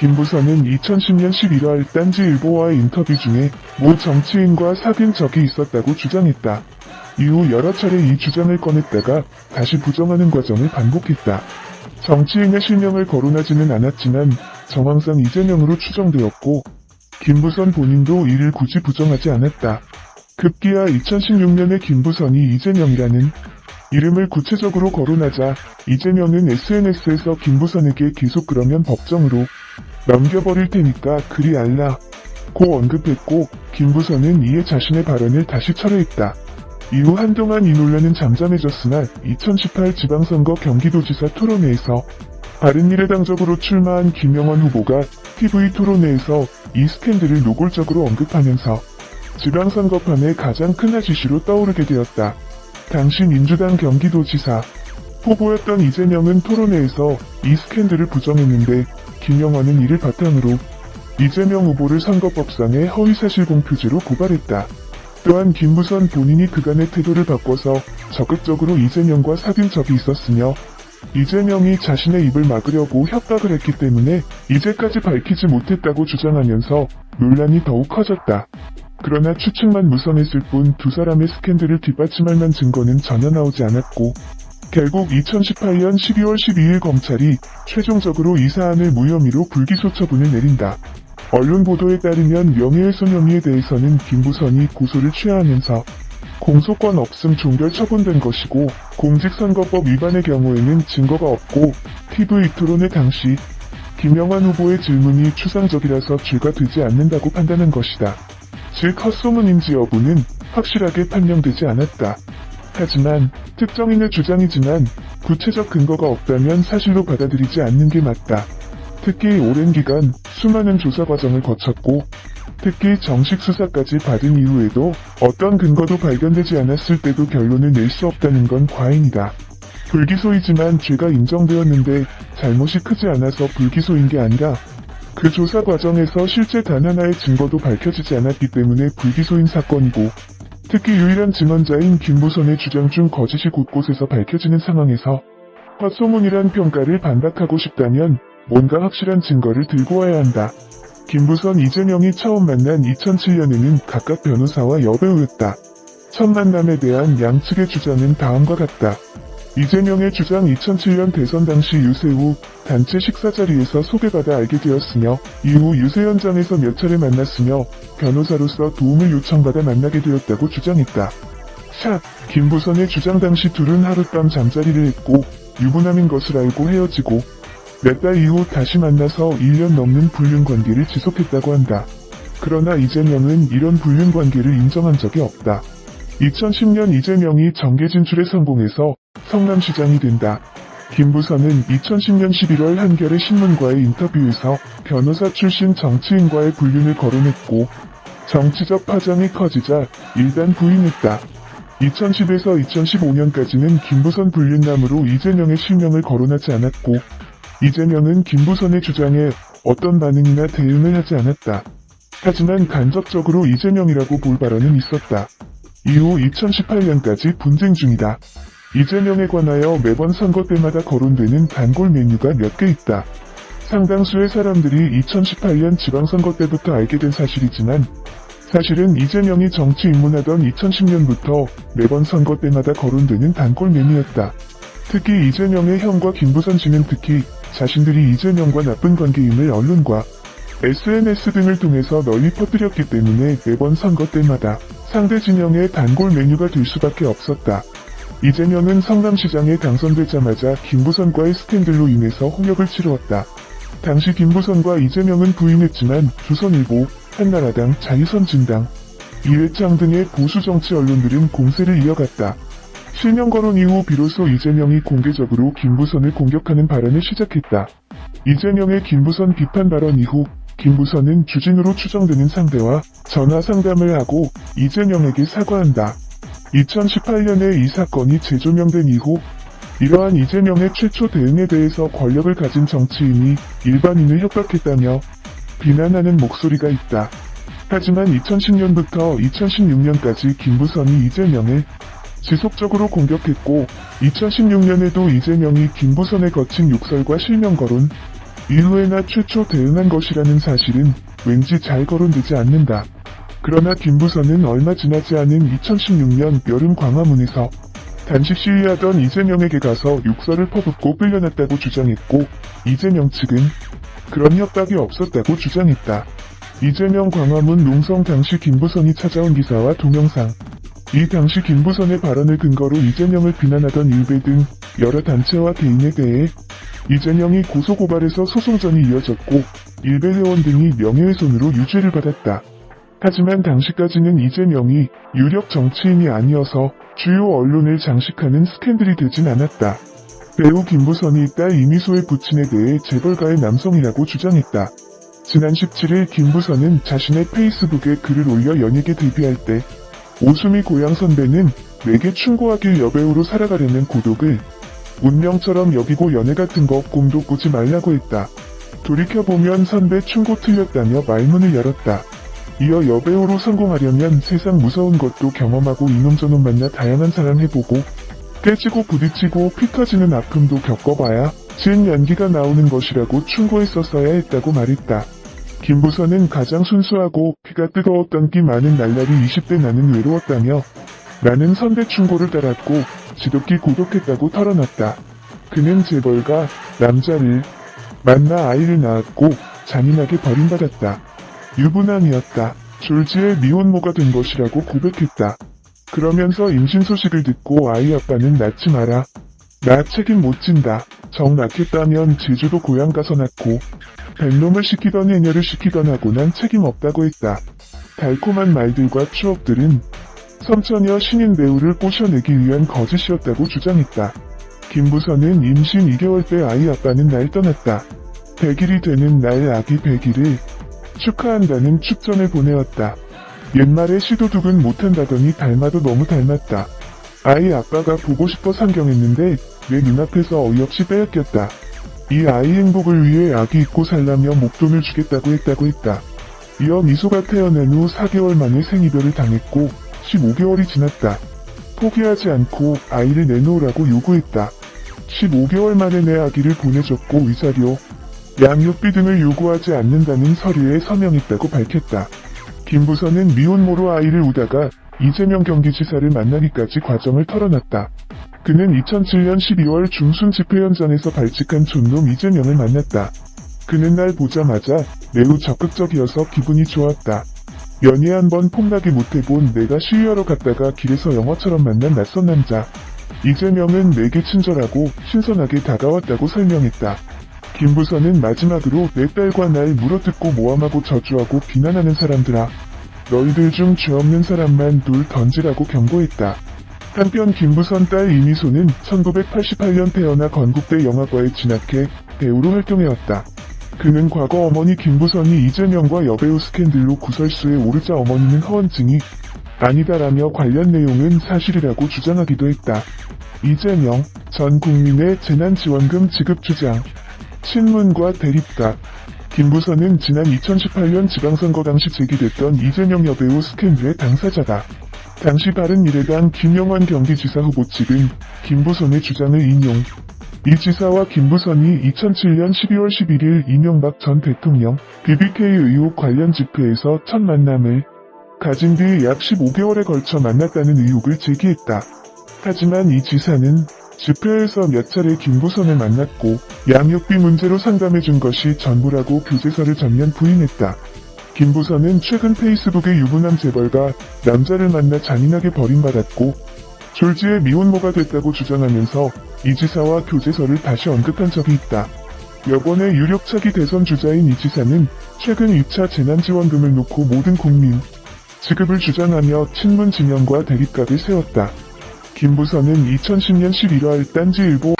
김부선은 2010년 11월 딴지일보와의 인터뷰 중에 모 정치인과 사귄 적이 있었다고 주장했다. 이후 여러 차례 이 주장을 꺼냈다가 다시 부정하는 과정을 반복했다. 정치인의 실명을 거론하지는 않았지만 정황상 이재명으로 추정되었고 김부선 본인도 이를 굳이 부정하지 않았다. 급기야 2016년에 김부선이 이재명이라는 이름을 구체적으로 거론하자 이재명은 SNS에서 김부선에게 계속 그러면 법정으로 넘겨버릴 테니까 그리 알라 고 언급했고 김부선은 이에 자신의 발언을 다시 철회했다. 이후 한동안 이 논란은 잠잠해졌으나 2018 지방선거 경기도지사 토론회에서 바른미래당적으로 출마한 김영환 후보가 TV 토론회에서 이 스캔들을 노골적으로 언급하면서 지방선거판의 가장 큰 이슈로 떠오르게 되었다. 당시 민주당 경기도지사 후보였던 이재명은 토론회에서 이 스캔들을 부정했는데 김영환은 이를 바탕으로 이재명 후보를 선거법상의 허위사실 공표죄로 고발했다. 또한 김부선 본인이 그간의 태도를 바꿔서 적극적으로 이재명과 사귄 적이 있었으며 이재명이 자신의 입을 막으려고 협박을 했기 때문에 이제까지 밝히지 못했다고 주장하면서 논란이 더욱 커졌다. 그러나 추측만 무성했을 뿐 두 사람의 스캔들을 뒷받침할 만한 증거는 전혀 나오지 않았고 결국 2018년 12월 12일 검찰이 최종적으로 이 사안을 무혐의로 불기소 처분을 내린다. 언론 보도에 따르면 명예훼손 혐의에 대해서는 김부선이 고소를 취하하면서 공소권 없음 종결 처분된 것이고 공직선거법 위반의 경우에는 증거가 없고 TV 토론회 당시 김영환 후보의 질문이 추상적이라서 죄가 되지 않는다고 판단한 것이다. 즉 헛소문인지 여부는 확실하게 판명되지 않았다. 하지만 특정인의 주장이지만 구체적 근거가 없다면 사실로 받아들이지 않는 게 맞다. 특히 오랜 기간 수많은 조사 과정을 거쳤고 특히 정식 수사까지 받은 이후에도 어떤 근거도 발견되지 않았을 때도 결론을 낼 수 없다는 건 과잉이다. 불기소이지만 죄가 인정되었는데 잘못이 크지 않아서 불기소인 게 아니라 그 조사 과정에서 실제 단 하나의 증거도 밝혀지지 않았기 때문에 불기소인 사건이고 특히 유일한 증언자인 김부선의 주장 중 거짓이 곳곳에서 밝혀지는 상황에서 헛소문이란 평가를 반박하고 싶다면 뭔가 확실한 증거를 들고 와야 한다. 김부선, 이재명이 처음 만난 2007년에는 각각 변호사와 여배우였다. 첫 만남에 대한 양측의 주장은 다음과 같다. 이재명의 주장 2007년 대선 당시 유세후 단체 식사 자리에서 소개받아 알게 되었으며 이후 유세 현장에서 몇 차례 만났으며 변호사로서 도움을 요청받아 만나게 되었다고 주장했다. 샷! 김부선의 주장 당시 둘은 하룻밤 잠자리를 했고 유부남인 것을 알고 헤어지고 몇 달 이후 다시 만나서 1년 넘는 불륜관계를 지속했다고 한다. 그러나 이재명은 이런 불륜관계를 인정한 적이 없다. 2010년 이재명이 정계 진출에 성공해서 성남시장이 된다. 김부선은 2010년 11월 한겨레 신문과의 인터뷰에서 변호사 출신 정치인과의 불륜을 거론했고 정치적 파장이 커지자 일단 부인했다. 2010에서 2015년까지는 김부선 불륜남으로 이재명의 실명을 거론하지 않았고 이재명은 김부선의 주장에 어떤 반응이나 대응을 하지 않았다. 하지만 간접적으로 이재명이라고 볼 발언은 있었다. 이후 2018년까지 분쟁 중이다. 이재명에 관하여 매번 선거 때마다 거론되는 단골 메뉴가 몇 개 있다. 상당수의 사람들이 2018년 지방선거 때부터 알게 된 사실이지만 사실은 이재명이 정치 입문하던 2010년부터 매번 선거 때마다 거론되는 단골 메뉴였다. 특히 이재명의 형과 김부선 씨는 특히 자신들이 이재명과 나쁜 관계임을 언론과 SNS 등을 통해서 널리 퍼뜨렸기 때문에 매번 선거 때마다 상대 진영의 단골 메뉴가 될 수밖에 없었다. 이재명은 성남시장에 당선되자마자 김부선과의 스캔들로 인해서 홍역을 치루었다. 당시 김부선과 이재명은 부인했지만 조선일보, 한나라당, 자유선진당, 이회창 등의 보수 정치 언론들은 공세를 이어갔다. 실명 거론 이후 비로소 이재명이 공개적으로 김부선을 공격하는 발언을 시작했다. 이재명의 김부선 비판 발언 이후 김부선은 주진우로 추정되는 상대와 전화 상담을 하고 이재명에게 사과한다. 2018년에 이 사건이 재조명된 이후 이러한 이재명의 최초 대응에 대해서 권력을 가진 정치인이 일반인을 협박했다며 비난하는 목소리가 있다. 하지만 2010년부터 2016년까지 김부선이 이재명을 지속적으로 공격했고 2016년에도 이재명이 김부선에 거친 욕설과 실명 거론, 이후에나 최초 대응한 것이라는 사실은 왠지 잘 거론되지 않는다. 그러나 김부선은 얼마 지나지 않은 2016년 여름 광화문에서 단식 시위하던 이재명에게 가서 욕설을 퍼붓고 끌려났다고 주장했고, 이재명 측은 그런 협박이 없었다고 주장했다. 이재명 광화문 농성 당시 김부선이 찾아온 기사와 동영상. 이 당시 김부선의 발언을 근거로 이재명을 비난하던 일베 등 여러 단체와 개인에 대해 이재명이 고소고발해서 소송전이 이어졌고, 일베 회원 등이 명예훼손으로 유죄를 받았다. 하지만 당시까지는 이재명이 유력 정치인이 아니어서 주요 언론을 장식하는 스캔들이 되진 않았다. 배우 김부선이 딸 이미소의 부친에 대해 재벌가의 남성이라고 주장했다. 지난 17일 김부선은 자신의 페이스북에 글을 올려 연예계 데뷔할 때 오수미 고향 선배는 내게 충고하길 여배우로 살아가려는 고독을 운명처럼 여기고 연애 같은 거 꿈도 꾸지 말라고 했다. 돌이켜보면 선배 충고 틀렸다며 말문을 열었다. 이어 여배우로 성공하려면 세상 무서운 것도 경험하고 이놈저놈 만나 다양한 사람 해보고 깨지고 부딪히고 피 터지는 아픔도 겪어봐야 진 연기가 나오는 것이라고 충고했었어야 했다고 말했다. 김부선은 가장 순수하고 피가 뜨거웠던 기 많은 날라리 20대 나는 외로웠다며 나는 선배 충고를 따랐고 지독히 고독했다고 털어놨다. 그는 재벌가 남자를 만나 아이를 낳았고 잔인하게 버림받았다. 유부남이었다. 졸지에 미혼모가 된 것이라고 고백했다. 그러면서 임신 소식을 듣고 아이 아빠는 낳지 마라. 나 책임 못 진다. 정 낳겠다면 제주도 고향 가서 낳고 뱃놈을 시키던 해녀를 시키던 하고 난 책임 없다고 했다. 달콤한 말들과 추억들은 선처녀 신인 배우를 꼬셔내기 위한 거짓이었다고 주장했다. 김부선은 임신 2개월 때 아이 아빠는 날 떠났다. 100일이 되는 날 아기 100일을 축하한다는 축전을 보내었다. 옛말에 시도둑은 못한다더니 닮아도 너무 닮았다. 아이 아빠가 보고 싶어 상경했는데 내 눈앞에서 어이없이 빼앗겼다. 이 아이 행복을 위해 아기 입고 살라며 목돈을 주겠다고 했다. 이어 미소가 태어난 후 4개월 만에 생이별을 당했고 15개월이 지났다. 포기하지 않고 아이를 내놓으라고 요구했다. 15개월 만에 내 아기를 보내줬고 위자료, 양육비 등을 요구하지 않는다는 서류에 서명했다고 밝혔다. 김부선은 미혼모로 아이를 우다가 이재명 경기지사를 만나기까지 과정을 털어놨다. 그는 2007년 12월 중순 집회 현장에서 발칙한 촌놈 이재명을 만났다. 그는 날 보자마자 매우 적극적이어서 기분이 좋았다. 연애 한번 폼나게 못해본 내가 시위하러 갔다가 길에서 영화처럼 만난 낯선 남자. 이재명은 내게 친절하고 신선하게 다가왔다고 설명했다. 김부선은 마지막으로 내 딸과 날 물어뜯고 모함하고 저주하고 비난하는 사람들아. 너희들 중 죄 없는 사람만 돌 던지라고 경고했다. 한편 김부선 딸 이미소는 1988년 태어나 건국대 영화과에 진학해 배우로 활동해왔다. 그는 과거 어머니 김부선이 이재명과 여배우 스캔들로 구설수에 오르자 어머니는 허언증이 아니다라며 관련 내용은 사실이라고 주장하기도 했다. 이재명 전 국민의 재난지원금 지급 주장. 친문과 대립각. 김부선은 지난 2018년 지방선거 당시 제기됐던 이재명 여배우 스캔들의 당사자다. 당시 바른미래당 김영환 경기지사 후보 측은 김부선의 주장을 인용. 이 지사와 김부선이 2007년 12월 11일 이명박 전 대통령 BBK 의혹 관련 집회에서 첫 만남을 가진 뒤 약 15개월에 걸쳐 만났다는 의혹을 제기했다. 하지만 이 지사는 집회에서 몇 차례 김부선을 만났고 양육비 문제로 상담해준 것이 전부라고 교제서를 전면 부인했다. 김부선은 최근 페이스북에 유부남 재벌가 남자를 만나 잔인하게 버림받았고 졸지에 미혼모가 됐다고 주장하면서 이 지사와 교제서를 다시 언급한 적이 있다. 여권의 유력 차기 대선 주자인 이 지사는 최근 2차 재난지원금을 놓고 모든 국민 지급을 주장하며 친문 진영과 대립각을 세웠다. 김부선은 2010년 11월 딴지일보